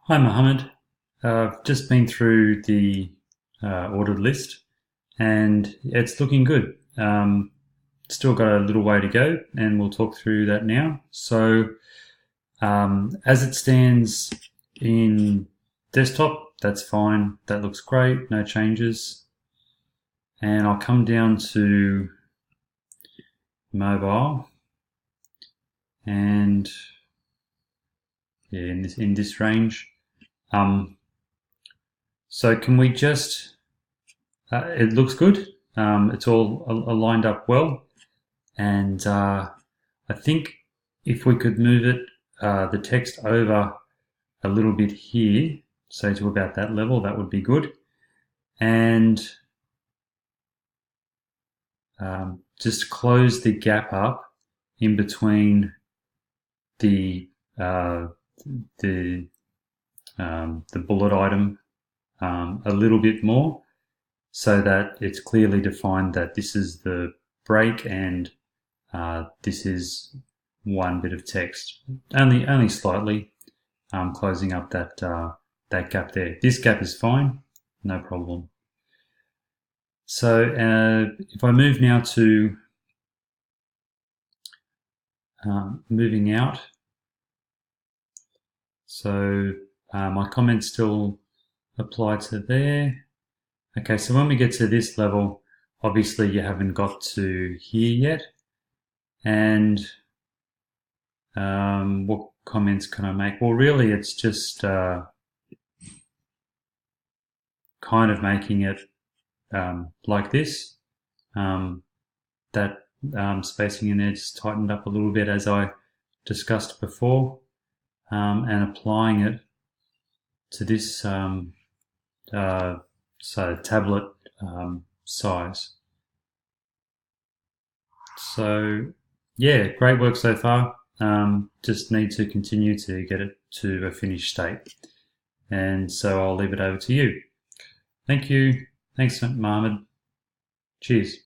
Hi Mohammed. I've just been through the ordered list and it's looking good. Still got a little way to go and we'll talk through that now. So as it stands in desktop, that's fine. That looks great, no changes. And I'll come down to mobile and yeah, in this range. So can we just, it looks good. It's all aligned up well. And I think if we could move it, the text over a little bit here, say to about that level, that would be good. And just close the gap up in between the bullet item a little bit more, so that it's clearly defined that this is the break and this is one bit of text, only slightly, closing up that that gap there. This gap is fine, no problem. So if I move now to moving out, so my comments still apply to there. Okay, so when we get to this level, obviously you haven't got to here yet. And what comments can I make? Well, really it's just kind of making it like this. That spacing in there just tightened up a little bit as I discussed before, and applying it to this so tablet size. So yeah, great work so far. Just need to continue to get it to a finished state. And so I'll leave it over to you. Thank you. Thanks, Mohammed. Cheers.